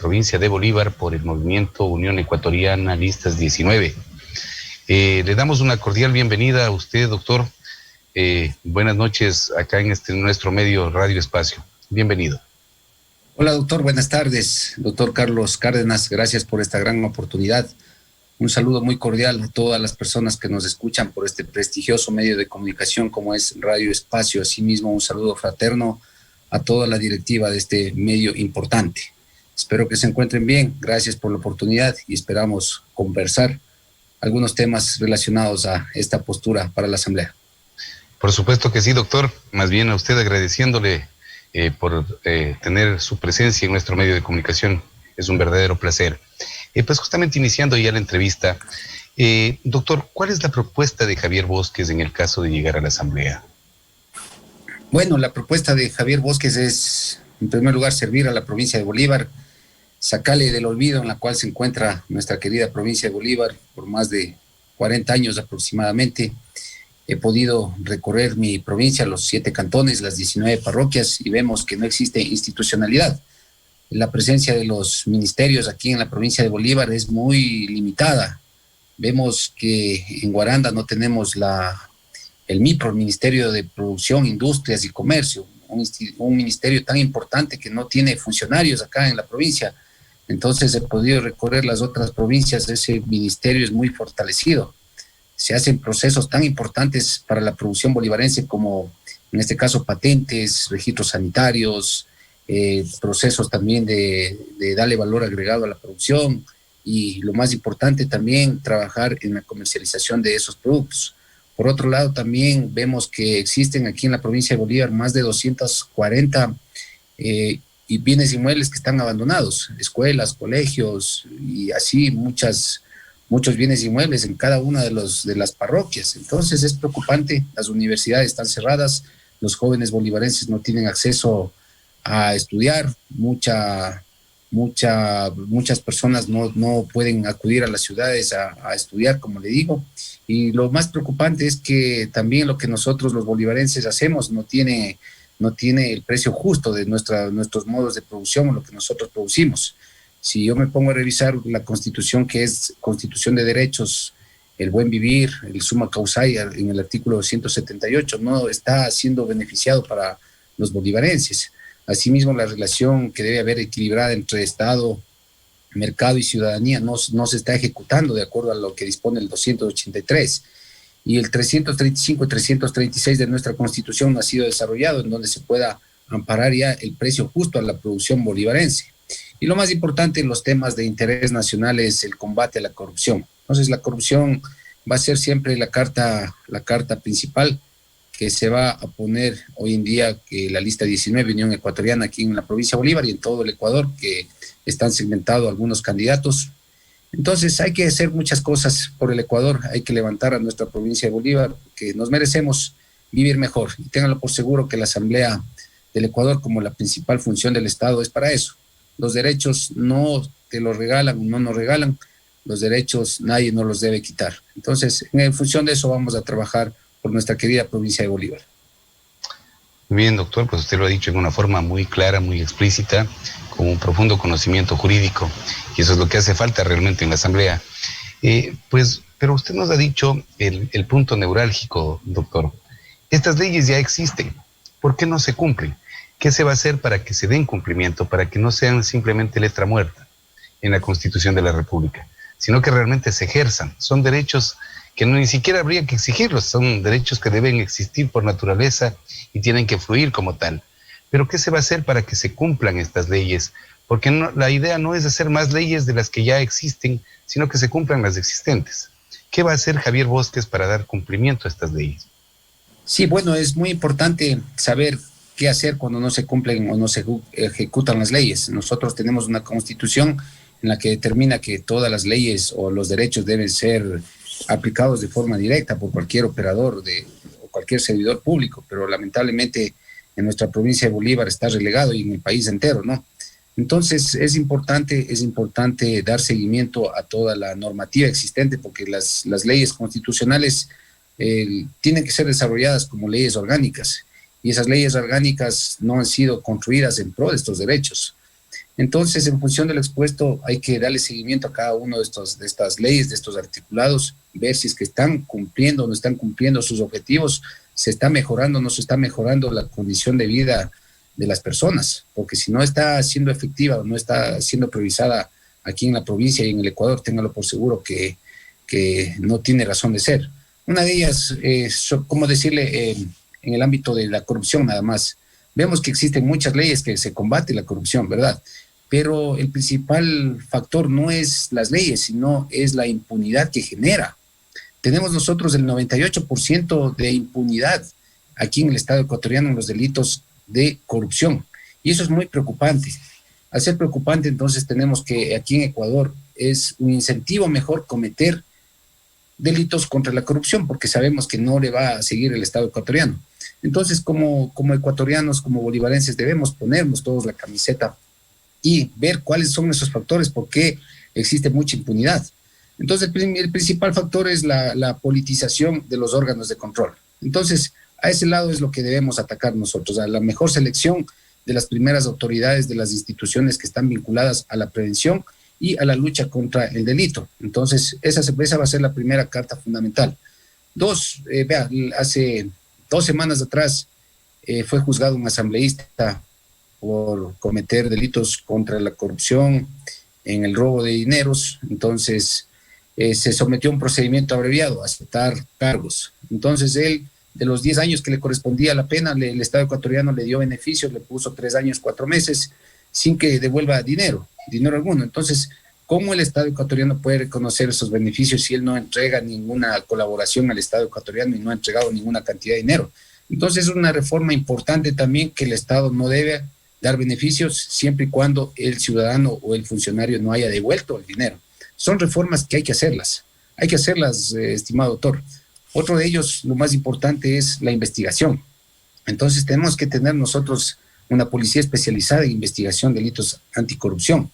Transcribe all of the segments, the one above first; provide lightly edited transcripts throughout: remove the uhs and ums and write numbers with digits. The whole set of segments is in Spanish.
provincia de Bolívar por el movimiento Unión Ecuatoriana Listas 19. Le damos una cordial bienvenida a usted, doctor. Buenas noches acá en nuestro medio Radio Espacio. Bienvenido. Hola, doctor. Buenas tardes. Doctor Carlos Cárdenas, gracias por esta gran oportunidad. Un saludo muy cordial a todas las personas que nos escuchan por este prestigioso medio de comunicación como es Radio Espacio. Asimismo, un saludo fraterno a toda la directiva de este medio importante. Espero que se encuentren bien. Gracias por la oportunidad y esperamos conversar algunos temas relacionados a esta postura para la Asamblea. Por supuesto que sí, doctor. Más bien a usted agradeciéndole por tener su presencia en nuestro medio de comunicación. Es un verdadero placer. Pues justamente iniciando ya la entrevista, doctor, ¿cuál es la propuesta de Javier Bosques en el caso de llegar a la Asamblea? Bueno, la propuesta de Javier Bosques es, en primer lugar, servir a la provincia de Bolívar, sacarle del olvido en la cual se encuentra nuestra querida provincia de Bolívar por más de 40 años aproximadamente. He podido recorrer mi provincia, los 7 cantones, las 19 parroquias, y vemos que no existe institucionalidad. La presencia de los ministerios aquí en la provincia de Bolívar es muy limitada. Vemos que en Guaranda no tenemos el MIPRO, el Ministerio de Producción, Industrias y Comercio, un ministerio tan importante que no tiene funcionarios acá en la provincia. Entonces he podido recorrer las otras provincias, ese ministerio es muy fortalecido. Se hacen procesos tan importantes para la producción bolivarense como, en este caso, patentes, registros sanitarios, procesos también de darle valor agregado a la producción y, lo más importante, también trabajar en la comercialización de esos productos. Por otro lado, también vemos que existen aquí en la provincia de Bolívar más de 240 y bienes inmuebles que están abandonados, escuelas, colegios y así muchos bienes inmuebles en cada una de las parroquias. Entonces es preocupante, las universidades están cerradas, los jóvenes bolivarenses no tienen acceso a estudiar, muchas personas no pueden acudir a las ciudades a estudiar, como le digo, y lo más preocupante es que también lo que nosotros los bolivarenses hacemos no tiene el precio justo de nuestros modos de producción o lo que nosotros producimos. Si yo me pongo a revisar la Constitución, que es Constitución de Derechos, el buen vivir, el summa causae, en el artículo 278, no está siendo beneficiado para los bolivarenses. Asimismo, la relación que debe haber equilibrada entre Estado, mercado y ciudadanía no se está ejecutando de acuerdo a lo que dispone el 283. Y el 335 y 336 de nuestra Constitución no ha sido desarrollado en donde se pueda amparar ya el precio justo a la producción bolivarense. Y lo más importante en los temas de interés nacional es el combate a la corrupción. Entonces, la corrupción va a ser siempre la carta principal que se va a poner hoy en día, que la lista 19, Unión Ecuatoriana, aquí en la provincia de Bolívar y en todo el Ecuador, que están segmentados algunos candidatos. Entonces hay que hacer muchas cosas por el Ecuador, hay que levantar a nuestra provincia de Bolívar, que nos merecemos vivir mejor. Y ténganlo por seguro que la Asamblea del Ecuador, como la principal función del Estado, es para eso. Los derechos no te los regalan, no nos regalan, los derechos nadie nos los debe quitar. Entonces, en función de eso vamos a trabajar por nuestra querida provincia de Bolívar. Bien, doctor, pues usted lo ha dicho en una forma muy clara, muy explícita, con un profundo conocimiento jurídico, y eso es lo que hace falta realmente en la Asamblea. Pero usted nos ha dicho el punto neurálgico, doctor. Estas leyes ya existen, ¿por qué no se cumplen? ¿Qué se va a hacer para que se den cumplimiento, para que no sean simplemente letra muerta en la Constitución de la República, sino que realmente se ejerzan? Son derechos que ni siquiera habría que exigirlos, son derechos que deben existir por naturaleza y tienen que fluir como tal. Pero ¿qué se va a hacer para que se cumplan estas leyes? Porque la idea no es hacer más leyes de las que ya existen, sino que se cumplan las existentes. ¿Qué va a hacer Javier Bosques para dar cumplimiento a estas leyes? Sí, bueno, es muy importante saber qué hacer cuando no se cumplen o no se ejecutan las leyes. Nosotros tenemos una constitución en la que determina que todas las leyes o los derechos deben ser aplicados de forma directa por cualquier operador o cualquier servidor público, pero lamentablemente en nuestra provincia de Bolívar está relegado y en el país entero, ¿no? Entonces es importante dar seguimiento a toda la normativa existente porque las leyes constitucionales tienen que ser desarrolladas como leyes orgánicas y esas leyes orgánicas no han sido construidas en pro de estos derechos. Entonces, en función de lo expuesto, hay que darle seguimiento a cada uno de estas leyes, de estos articulados, ver si es que están cumpliendo o no están cumpliendo sus objetivos, se está mejorando o no se está mejorando la condición de vida de las personas, porque si no está siendo efectiva o no está siendo priorizada aquí en la provincia y en el Ecuador, téngalo por seguro que no tiene razón de ser. Una de ellas, ¿cómo decirle? En el ámbito de la corrupción nada más. Vemos que existen muchas leyes que se combate la corrupción, ¿verdad? Pero el principal factor no es las leyes, sino es la impunidad que genera. Tenemos nosotros el 98% de impunidad aquí en el Estado ecuatoriano en los delitos de corrupción. Y eso es muy preocupante. Al ser preocupante, entonces tenemos que aquí en Ecuador es un incentivo mejor cometer delitos contra la corrupción, porque sabemos que no le va a seguir el Estado ecuatoriano. Entonces, como ecuatorianos, como bolivarenses, debemos ponernos todos la camiseta y ver cuáles son esos factores, por qué existe mucha impunidad. Entonces, el principal factor es la politización de los órganos de control. Entonces, a ese lado es lo que debemos atacar nosotros, a la mejor selección de las primeras autoridades de las instituciones que están vinculadas a la prevención y a la lucha contra el delito. Entonces, esa va a ser la primera carta fundamental. Dos, hace 2 semanas atrás fue juzgado un asambleísta por cometer delitos contra la corrupción en el robo de dineros. Entonces, se sometió a un procedimiento abreviado, a aceptar cargos. Entonces, él, de los 10 años que le correspondía la pena, el Estado ecuatoriano le dio beneficios, le puso 3 años, 4 meses, sin que devuelva dinero alguno. Entonces, ¿cómo el Estado ecuatoriano puede reconocer esos beneficios si él no entrega ninguna colaboración al Estado ecuatoriano y no ha entregado ninguna cantidad de dinero? Entonces, es una reforma importante también que el Estado no debe dar beneficios siempre y cuando el ciudadano o el funcionario no haya devuelto el dinero. Son reformas que hay que hacerlas, estimado doctor. Otro de ellos, lo más importante, es la investigación. Entonces, tenemos que tener nosotros una policía especializada en investigación de delitos anticorrupción.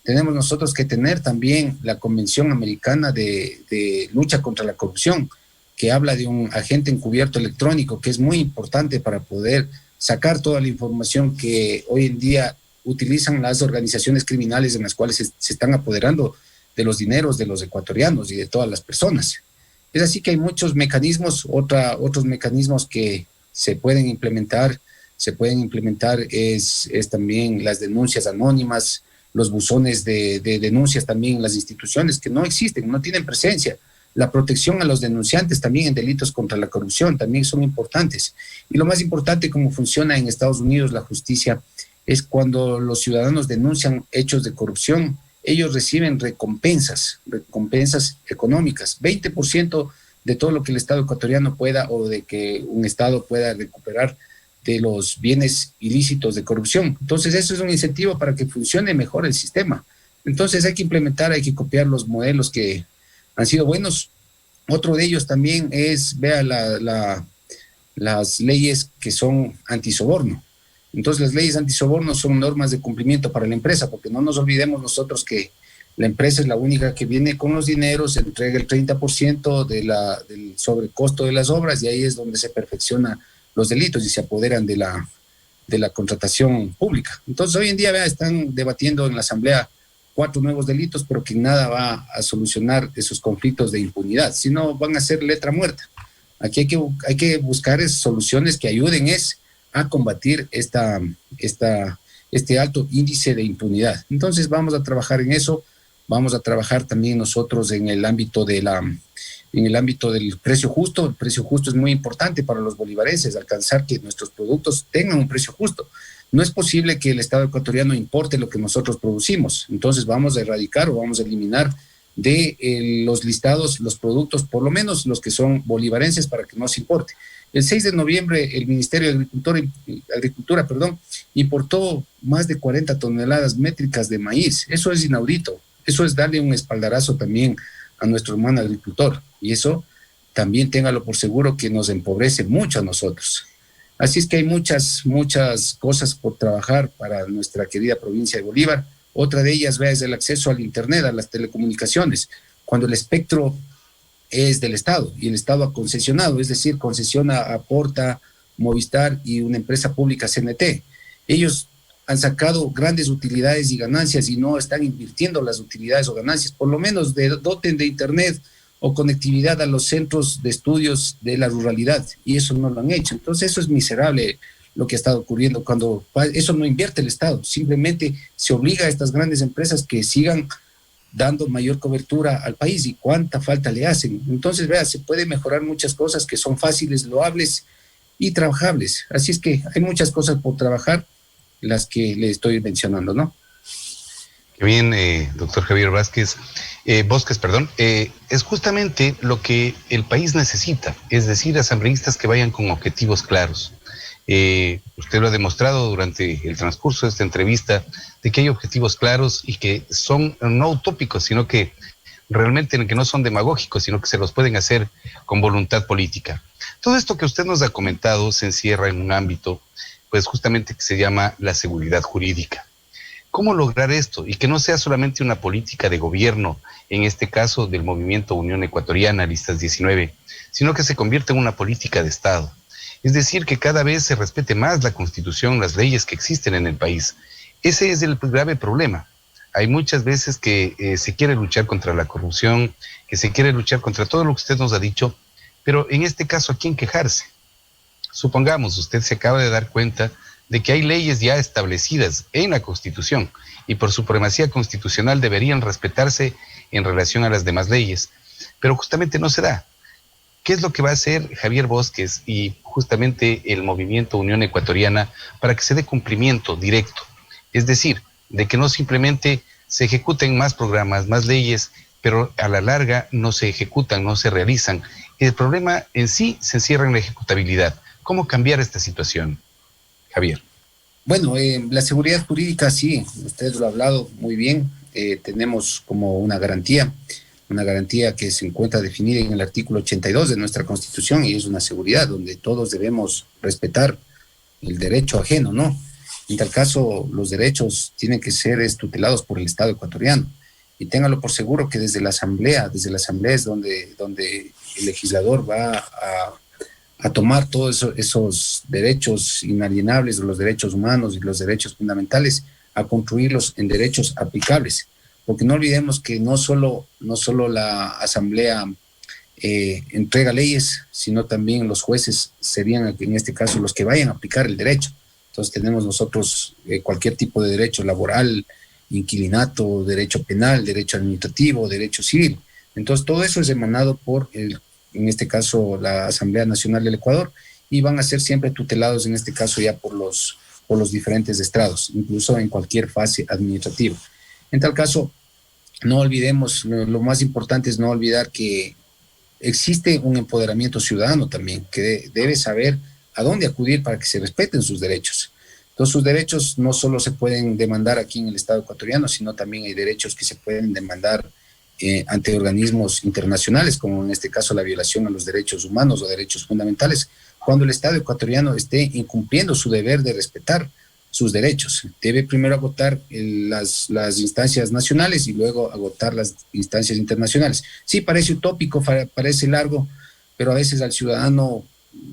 Tenemos nosotros que tener también la Convención Americana de Lucha contra la Corrupción, que habla de un agente encubierto electrónico, que es muy importante para poder sacar toda la información que hoy en día utilizan las organizaciones criminales en las cuales se están apoderando de los dineros de los ecuatorianos y de todas las personas. Es así que hay muchos mecanismos, otros mecanismos que se pueden implementar es también las denuncias anónimas, los buzones de denuncias también en las instituciones que no existen, no tienen presencia. La protección a los denunciantes también en delitos contra la corrupción también son importantes. Y lo más importante, como funciona en Estados Unidos la justicia, es cuando los ciudadanos denuncian hechos de corrupción, ellos reciben recompensas económicas, 20% de todo lo que el Estado ecuatoriano pueda o de que un Estado pueda recuperar de los bienes ilícitos de corrupción. Entonces, eso es un incentivo para que funcione mejor el sistema. Entonces, hay que copiar los modelos que han sido buenos. Otro de ellos también es, las leyes que son antisoborno. Entonces, las leyes antisoborno son normas de cumplimiento para la empresa, porque no nos olvidemos nosotros que la empresa es la única que viene con los dineros, entrega el 30% del sobrecosto de las obras y ahí es donde se perfecciona los delitos y se apoderan de la contratación pública. Entonces, hoy en día están debatiendo en la Asamblea 4 nuevos delitos, pero que nada va a solucionar esos conflictos de impunidad, sino van a ser letra muerta. Aquí hay que buscar soluciones que ayuden a combatir este alto índice de impunidad. Entonces, vamos a trabajar en eso, vamos a trabajar también nosotros en el ámbito del precio justo. El precio justo es muy importante para los bolivarenses, alcanzar que nuestros productos tengan un precio justo. No es posible que el Estado ecuatoriano importe lo que nosotros producimos. Entonces vamos a erradicar o vamos a eliminar de los listados los productos, por lo menos los que son bolivarenses, para que no se importe. El 6 de noviembre el Ministerio de Agricultura, importó más de 40 toneladas métricas de maíz. Eso es inaudito. Eso es darle un espaldarazo también a nuestro hermano agricultor. Y eso también téngalo por seguro que nos empobrece mucho a nosotros. Así es que hay muchas cosas por trabajar para nuestra querida provincia de Bolívar. Otra de ellas es el acceso al Internet, a las telecomunicaciones. Cuando el espectro es del Estado y el Estado ha concesionado, es decir, concesiona a Porta, Movistar y una empresa pública, CNT. Ellos han sacado grandes utilidades y ganancias y no están invirtiendo las utilidades o ganancias. Por lo menos doten de internet o conectividad a los centros de estudios de la ruralidad, y eso no lo han hecho. Entonces eso es miserable lo que ha estado ocurriendo cuando eso no invierte el Estado, simplemente se obliga a estas grandes empresas que sigan dando mayor cobertura al país, y cuánta falta le hacen. Entonces, vea, se puede mejorar muchas cosas que son fáciles, loables y trabajables. Así es que hay muchas cosas por trabajar, las que le estoy mencionando, ¿no? Qué bien, doctor Javier Bosques, es justamente lo que el país necesita, es decir, asambleístas que vayan con objetivos claros. Usted lo ha demostrado durante el transcurso de esta entrevista, de que hay objetivos claros y que son no utópicos, sino que realmente que no son demagógicos, sino que se los pueden hacer con voluntad política. Todo esto que usted nos ha comentado se encierra en un ámbito, pues justamente que se llama la seguridad jurídica. ¿Cómo lograr esto? Y que no sea solamente una política de gobierno, en este caso del movimiento Unión Ecuatoriana, Listas 19, sino que se convierta en una política de Estado. Es decir, que cada vez se respete más la Constitución, las leyes que existen en el país. Ese es el grave problema. Hay muchas veces que se quiere luchar contra la corrupción, que se quiere luchar contra todo lo que usted nos ha dicho, pero en este caso, ¿a quién quejarse? Supongamos, usted se acaba de dar cuenta de que hay leyes ya establecidas en la Constitución y por supremacía constitucional deberían respetarse en relación a las demás leyes, pero justamente no se da. ¿Qué es lo que va a hacer Javier Bosques y justamente el movimiento Unión Ecuatoriana para que se dé cumplimiento directo? Es decir, de que no simplemente se ejecuten más programas, más leyes, pero a la larga no se ejecutan, no se realizan. El problema en sí se encierra en la ejecutabilidad. ¿Cómo cambiar esta situación, Javier? Bueno, la seguridad jurídica, sí, usted lo ha hablado muy bien. Tenemos como una garantía que se encuentra definida en el artículo 82 de nuestra Constitución, y es una seguridad donde todos debemos respetar el derecho ajeno, ¿no? En tal caso, los derechos tienen que ser tutelados por el Estado ecuatoriano. Y téngalo por seguro que desde la Asamblea es donde el legislador va a tomar todos esos derechos inalienables, los derechos humanos y los derechos fundamentales, a construirlos en derechos aplicables. Porque no olvidemos que no solo la Asamblea entrega leyes, sino también los jueces serían en este caso los que vayan a aplicar el derecho. Entonces tenemos nosotros cualquier tipo de derecho laboral, inquilinato, derecho penal, derecho administrativo, derecho civil. Entonces todo eso es emanado por en este caso la Asamblea Nacional del Ecuador, y van a ser siempre tutelados en este caso ya por los diferentes estrados, incluso en cualquier fase administrativa. En tal caso, no olvidemos, lo más importante es no olvidar que existe un empoderamiento ciudadano también, que debe saber a dónde acudir para que se respeten sus derechos. Entonces, sus derechos no solo se pueden demandar aquí en el Estado ecuatoriano, sino también hay derechos que se pueden demandar ante organismos internacionales, como en este caso la violación a los derechos humanos o derechos fundamentales, cuando el Estado ecuatoriano esté incumpliendo su deber de respetar sus derechos. Debe primero agotar las instancias nacionales y luego agotar las instancias internacionales. Sí, parece utópico, parece largo, pero a veces al ciudadano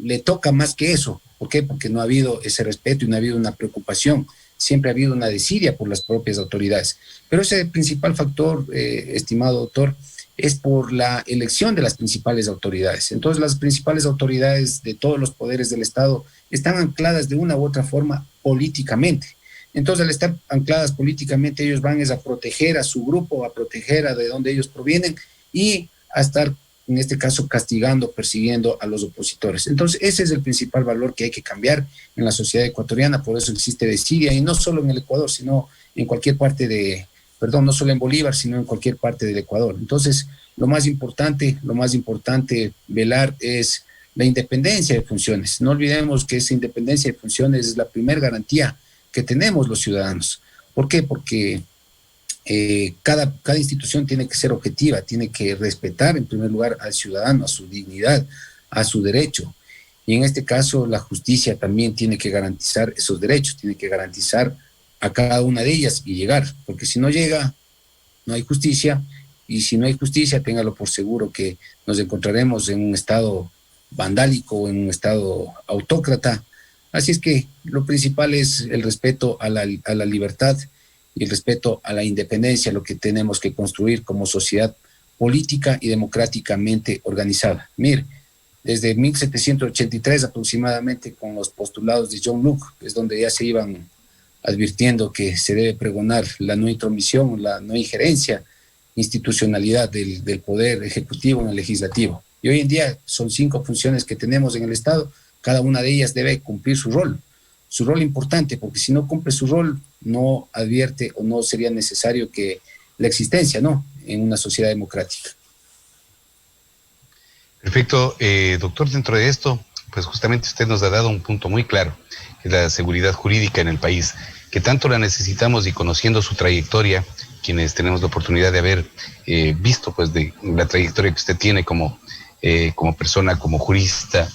le toca más que eso. ¿Por qué? Porque no ha habido ese respeto y no ha habido una preocupación. Siempre ha habido una desidia por las propias autoridades. Pero ese principal factor, estimado doctor, es por la elección de las principales autoridades. Entonces, las principales autoridades de todos los poderes del Estado están ancladas de una u otra forma políticamente. Entonces, al estar ancladas políticamente, ellos van a proteger a su grupo, a proteger a de donde ellos provienen y a estar, en este caso, castigando, persiguiendo a los opositores. Entonces, ese es el principal valor que hay que cambiar en la sociedad ecuatoriana. Por eso existe desidia, y no solo en el Ecuador, sino en cualquier parte no solo en Bolívar, sino en cualquier parte del Ecuador. Entonces, lo más importante velar es la independencia de funciones. No olvidemos que esa independencia de funciones es la primera garantía que tenemos los ciudadanos. ¿Por qué? Porque cada institución tiene que ser objetiva, tiene que respetar en primer lugar al ciudadano, a su dignidad, a su derecho. Y en este caso la justicia también tiene que garantizar esos derechos, tiene que garantizar a cada una de ellas y llegar, porque si no llega, no hay justicia, y si no hay justicia, téngalo por seguro que nos encontraremos en un estado vandálico, en un estado autócrata, Así es que lo principal es el respeto a la libertad y el respeto a la independencia, lo que tenemos que construir como sociedad política y democráticamente organizada. Mire, desde 1783 aproximadamente, con los postulados de John Locke, es donde ya se iban advirtiendo que se debe pregonar la no intromisión, la no injerencia, institucionalidad del poder ejecutivo en el legislativo. Y hoy en día son 5 funciones que tenemos en el Estado, cada una de ellas debe cumplir su rol importante, porque si no cumple su rol, no advierte o no sería necesario que la existencia, ¿no?, en una sociedad democrática. Perfecto, doctor, dentro de esto, pues justamente usted nos ha dado un punto muy claro, que es la seguridad jurídica en el país, que tanto la necesitamos, y conociendo su trayectoria, quienes tenemos la oportunidad de haber visto pues de la trayectoria que usted tiene como persona, como jurista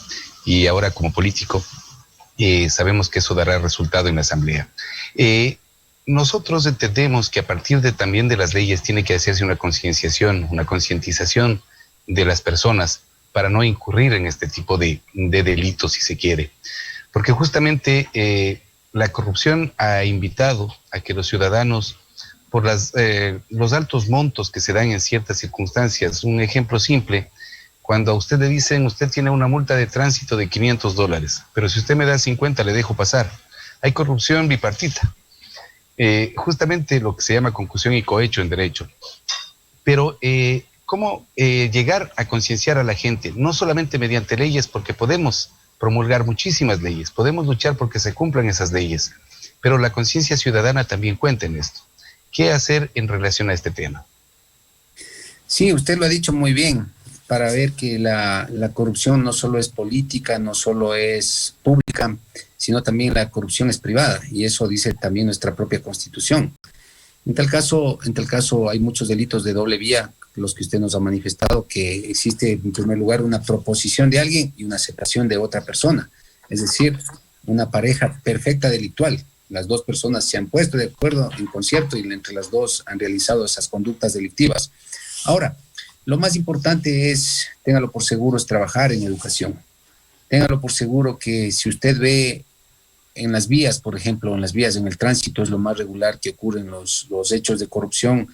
y ahora como político, sabemos que eso dará resultado en la Asamblea. Nosotros entendemos que a partir también de las leyes tiene que hacerse una concienciación, una concientización de las personas para no incurrir en este tipo de delitos, si se quiere. Porque justamente la corrupción ha invitado a que los ciudadanos, por los altos montos que se dan en ciertas circunstancias, un ejemplo simple, cuando a usted le dicen, usted tiene una multa de tránsito de $500, pero si usted me da 50 le dejo pasar. Hay corrupción bipartita. Justamente lo que se llama concusión y cohecho en derecho. Pero ¿cómo llegar a concienciar a la gente? No solamente mediante leyes, porque podemos promulgar muchísimas leyes, podemos luchar porque se cumplan esas leyes, pero la conciencia ciudadana también cuenta en esto. ¿Qué hacer en relación a este tema? Sí, usted lo ha dicho muy bien, para ver que la corrupción no solo es política, no solo es pública, sino también la corrupción es privada, y eso dice también nuestra propia Constitución. En tal caso hay muchos delitos de doble vía, los que usted nos ha manifestado, que existe en primer lugar una proposición de alguien y una aceptación de otra persona, es decir, una pareja perfecta delictual. Las dos personas se han puesto de acuerdo en concierto y entre las dos han realizado esas conductas delictivas. Ahora, lo más importante es, téngalo por seguro, es trabajar en educación. Téngalo por seguro que si usted ve en las vías, por ejemplo, en el tránsito, es lo más regular que ocurren los hechos de corrupción,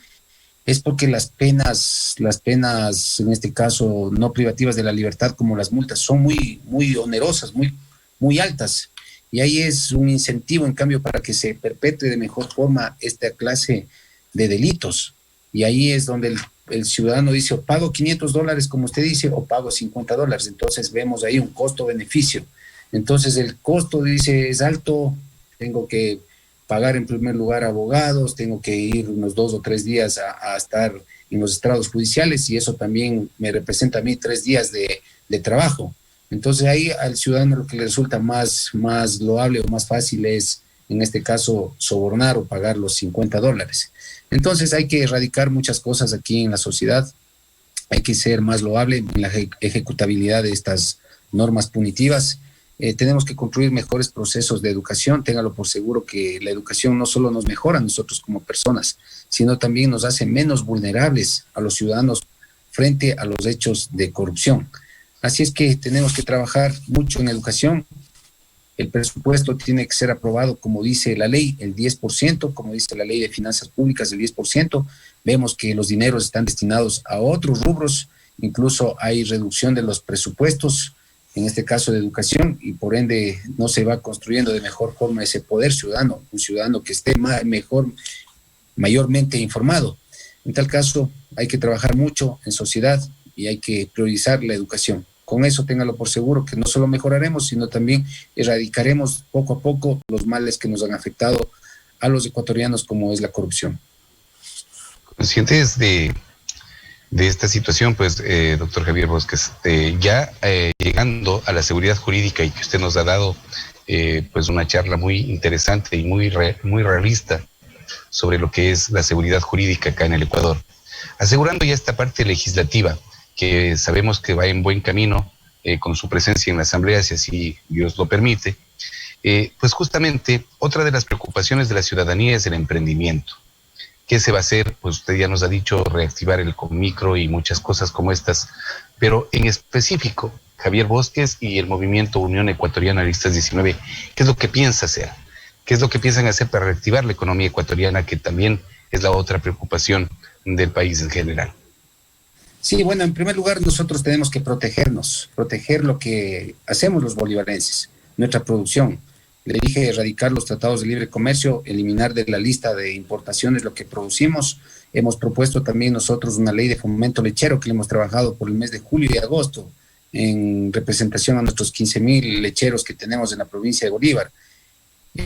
es porque las penas, en este caso, no privativas de la libertad, como las multas, son muy, muy onerosas, muy, muy altas. Y ahí es un incentivo, en cambio, para que se perpetúe de mejor forma esta clase de delitos. Y ahí es donde el ciudadano dice, o pago $500, como usted dice, o pago $50. Entonces vemos ahí un costo-beneficio. Entonces el costo, dice, es alto, tengo que pagar en primer lugar abogados, tengo que ir unos 2 o 3 días a estar en los estrados judiciales, y eso también me representa a mí 3 días de trabajo. Entonces ahí al ciudadano lo que le resulta más loable o más fácil es, en este caso, sobornar o pagar los $50. Entonces hay que erradicar muchas cosas aquí en la sociedad, hay que ser más loable en la ejecutabilidad de estas normas punitivas. Tenemos que construir mejores procesos de educación. Téngalo por seguro que la educación no solo nos mejora a nosotros como personas, sino también nos hace menos vulnerables a los ciudadanos frente a los hechos de corrupción. Así es que tenemos que trabajar mucho en educación. El presupuesto tiene que ser aprobado, como dice la ley, el 10%, como dice la ley de finanzas públicas, el 10%. Vemos que los dineros están destinados a otros rubros, incluso hay reducción de los presupuestos, en este caso de educación, y por ende no se va construyendo de mejor forma ese poder ciudadano, un ciudadano que esté mayormente informado. En tal caso, hay que trabajar mucho en sociedad y hay que priorizar la educación. Con eso, téngalo por seguro que no solo mejoraremos, sino también erradicaremos poco a poco los males que nos han afectado a los ecuatorianos, como es la corrupción. Conscientes de esta situación, pues, doctor Javier Bosques, ya llegando a la seguridad jurídica, y que usted nos ha dado pues una charla muy interesante y muy realista sobre lo que es la seguridad jurídica acá en el Ecuador, asegurando ya esta parte legislativa, que sabemos que va en buen camino con su presencia en la Asamblea, si así Dios lo permite, pues justamente otra de las preocupaciones de la ciudadanía es el emprendimiento. ¿Qué se va a hacer? Pues usted ya nos ha dicho reactivar el Conmicro y muchas cosas como estas, pero en específico, Javier Bosques y el movimiento Unión Ecuatoriana Listas 19. ¿Qué es lo que piensa hacer? ¿Qué es lo que piensan hacer para reactivar la economía ecuatoriana, que también es la otra preocupación del país en general? Sí, bueno, en primer lugar nosotros tenemos que protegernos, proteger lo que hacemos los bolivarenses, nuestra producción. Le dije erradicar los tratados de libre comercio, eliminar de la lista de importaciones lo que producimos. Hemos propuesto también nosotros una ley de fomento lechero que le hemos trabajado por el mes de julio y agosto en representación a nuestros 15,000 lecheros que tenemos en la provincia de Bolívar.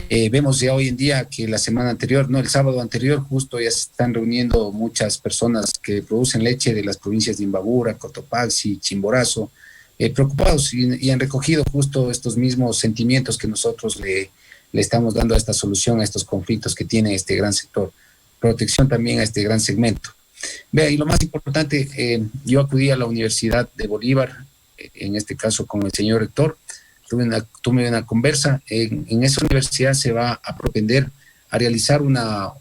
Vemos ya hoy en día que la semana anterior, no, el sábado anterior, justo ya se están reuniendo muchas personas que producen leche de las provincias de Imbabura, Cotopaxi, Chimborazo, preocupados y han recogido justo estos mismos sentimientos que nosotros le estamos dando a esta solución, a estos conflictos que tiene este gran sector, protección también a este gran segmento. Vea, y lo más importante, yo acudí a la Universidad de Bolívar, en este caso con el señor rector, tuve una conversa. En esa universidad se va a propender a realizar una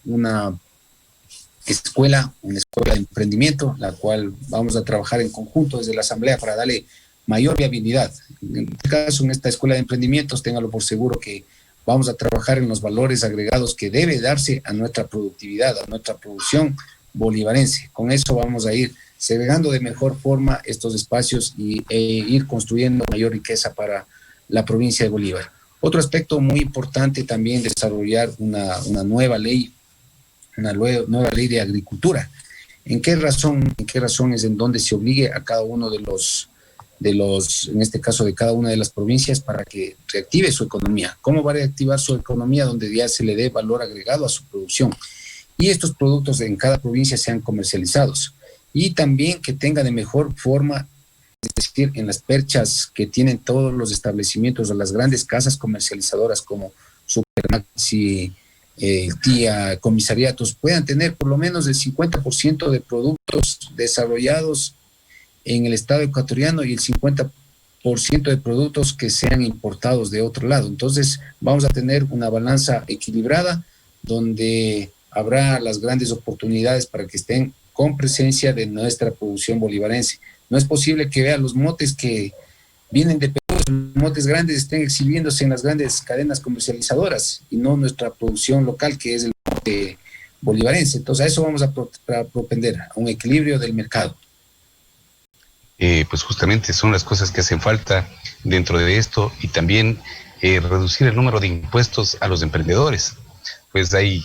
escuela de emprendimiento, la cual vamos a trabajar en conjunto desde la Asamblea para darle mayor viabilidad. En este caso, en esta escuela de emprendimientos, téngalo por seguro que vamos a trabajar en los valores agregados que debe darse a nuestra productividad, a nuestra producción bolivarense. Con eso vamos a ir segregando de mejor forma estos espacios e ir construyendo mayor riqueza para la provincia de Bolívar. Otro aspecto muy importante también, desarrollar una nueva ley, nueva ley de agricultura. ¿En qué razón? ¿En qué razones en donde se obligue a cada uno de los, en este caso de cada una de las provincias, para que reactive su economía? ¿Cómo va a reactivar su economía donde ya se le dé valor agregado a su producción? Y estos productos en cada provincia sean comercializados. Y también que tenga de mejor forma, es decir, en las perchas que tienen todos los establecimientos o las grandes casas comercializadoras como Supermaxi, Tía, comisariatos, puedan tener por lo menos el 50% de productos desarrollados en el Estado ecuatoriano y el 50% de productos que sean importados de otro lado. Entonces vamos a tener una balanza equilibrada donde habrá las grandes oportunidades para que estén con presencia de nuestra producción bolivarense. No es posible que vean los motes que vienen de Perú, los motes grandes estén exhibiéndose en las grandes cadenas comercializadoras y no nuestra producción local, que es el mote bolivarense. Entonces a eso vamos a propender, a un equilibrio del mercado. Pues justamente son las cosas que hacen falta dentro de esto, y también reducir el número de impuestos a los emprendedores. Pues hay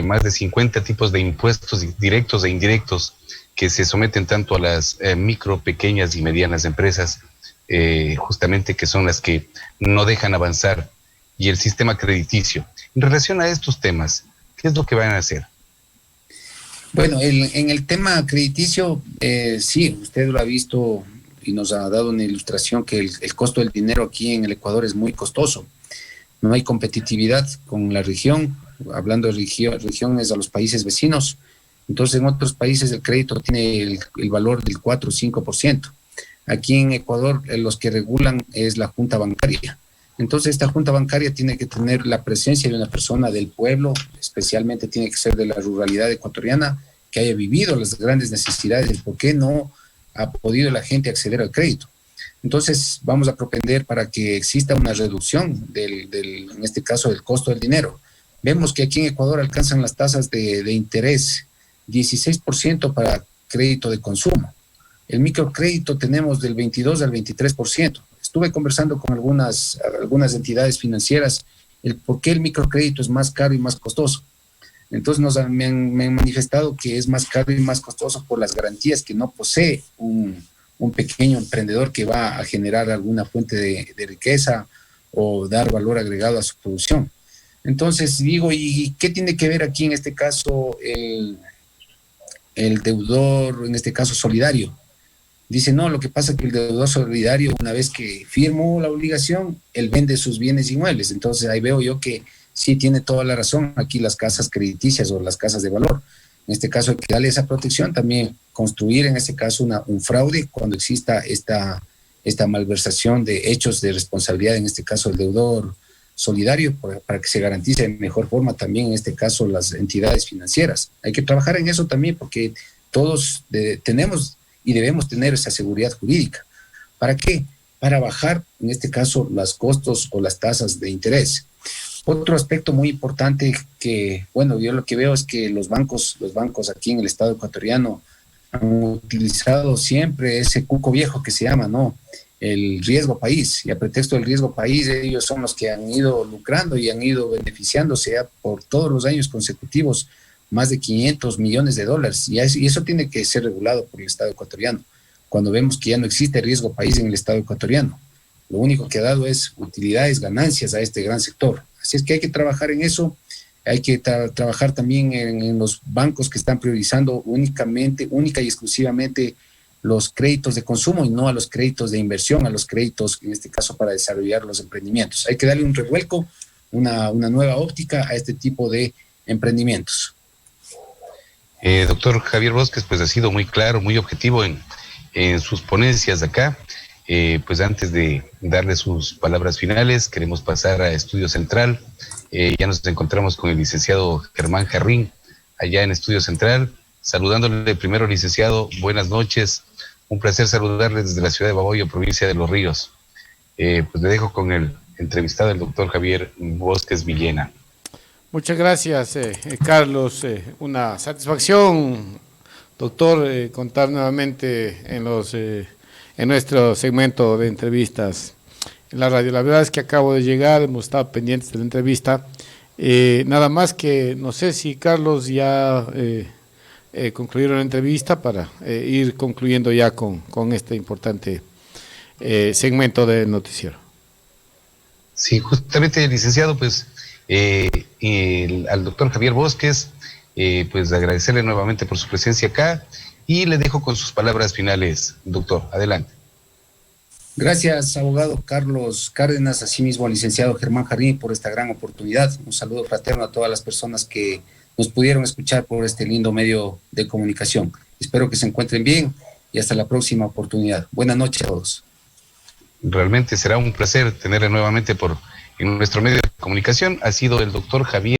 más de 50 tipos de impuestos directos e indirectos que se someten tanto a las micro, pequeñas y medianas empresas, justamente que son las que no dejan avanzar, y el sistema crediticio. En relación a estos temas, ¿qué es lo que van a hacer? Bueno, en el tema crediticio, sí, usted lo ha visto y nos ha dado una ilustración que el costo del dinero aquí en el Ecuador es muy costoso. No hay competitividad con la región, hablando de regiones a los países vecinos. Entonces, en otros países el crédito tiene el valor del 4 o 5%. Aquí en Ecuador, los que regulan es la Junta Bancaria. Entonces, esta Junta Bancaria tiene que tener la presencia de una persona del pueblo, especialmente tiene que ser de la ruralidad ecuatoriana, que haya vivido las grandes necesidades. ¿Por qué no ha podido la gente acceder al crédito? Entonces, vamos a propender para que exista una reducción en este caso, del costo del dinero. Vemos que aquí en Ecuador alcanzan las tasas de interés 16% para crédito de consumo. El microcrédito tenemos del 22 al 23%. Estuve conversando con algunas entidades financieras el por qué el microcrédito es más caro y más costoso. Entonces me han manifestado que es más caro y más costoso por las garantías que no posee un pequeño emprendedor que va a generar alguna fuente de riqueza o dar valor agregado a su producción. Entonces digo, ¿y qué tiene que ver aquí en este caso el deudor, en este caso solidario? Dice, no, lo que pasa es que el deudor solidario, una vez que firmó la obligación, él vende sus bienes inmuebles. Entonces ahí veo yo que sí tiene toda la razón aquí las casas crediticias o las casas de valor. En este caso hay que darle esa protección, también construir en este caso un fraude cuando exista esta malversación de hechos de responsabilidad, en este caso el deudor solidario, para que se garantice de mejor forma también en este caso las entidades financieras. Hay que trabajar en eso también porque todos tenemos y debemos tener esa seguridad jurídica. ¿Para qué? para bajar, en este caso, los costos o las tasas de interés. Otro aspecto muy importante que, bueno, yo lo que veo es que los bancos aquí en el Estado ecuatoriano han utilizado siempre ese cuco viejo que se llama, ¿no? El riesgo país. Y a pretexto del riesgo país, ellos son los que han ido lucrando y han ido beneficiándose ya por todos los años consecutivos, más de 500 millones de dólares. Y eso tiene que ser regulado por el Estado ecuatoriano. Cuando vemos que ya no existe riesgo país en el Estado ecuatoriano, lo único que ha dado es utilidades, ganancias a este gran sector. Así es que hay que trabajar en eso. Hay que trabajar también en los bancos que están priorizando única y exclusivamente los créditos de consumo y no a los créditos de inversión, a los créditos, en este caso, para desarrollar los emprendimientos. Hay que darle un revuelco, una nueva óptica a este tipo de emprendimientos. Doctor Javier Bosques, pues ha sido muy claro, muy objetivo en sus ponencias de acá. Pues antes de darle sus palabras finales, queremos pasar a Estudio Central. Ya nos encontramos con el licenciado Germán Jarrín, allá en Estudio Central. Saludándole primero, licenciado, buenas noches. Un placer saludarle desde la ciudad de Baboyo, provincia de Los Ríos. Pues le dejo con el entrevistado, el doctor Javier Bosques Villena. Muchas gracias, Carlos. Una satisfacción, doctor, contar nuevamente en nuestro segmento de entrevistas en la radio. La verdad es que acabo de llegar, hemos estado pendientes de la entrevista. Nada más que, no sé si Carlos ya concluyeron la entrevista para ir concluyendo ya con este importante segmento del noticiero. Sí, justamente, licenciado, pues al doctor Javier Bosques, pues agradecerle nuevamente por su presencia acá y le dejo con sus palabras finales, doctor. Adelante. Gracias, abogado Carlos Cárdenas, asimismo al licenciado Germán Jarrín por esta gran oportunidad. Un saludo fraterno a todas las personas que nos pudieron escuchar por este lindo medio de comunicación. Espero que se encuentren bien y hasta la próxima oportunidad. Buenas noches a todos. Realmente será un placer tenerle nuevamente en nuestro medio de comunicación. Ha sido el doctor Javier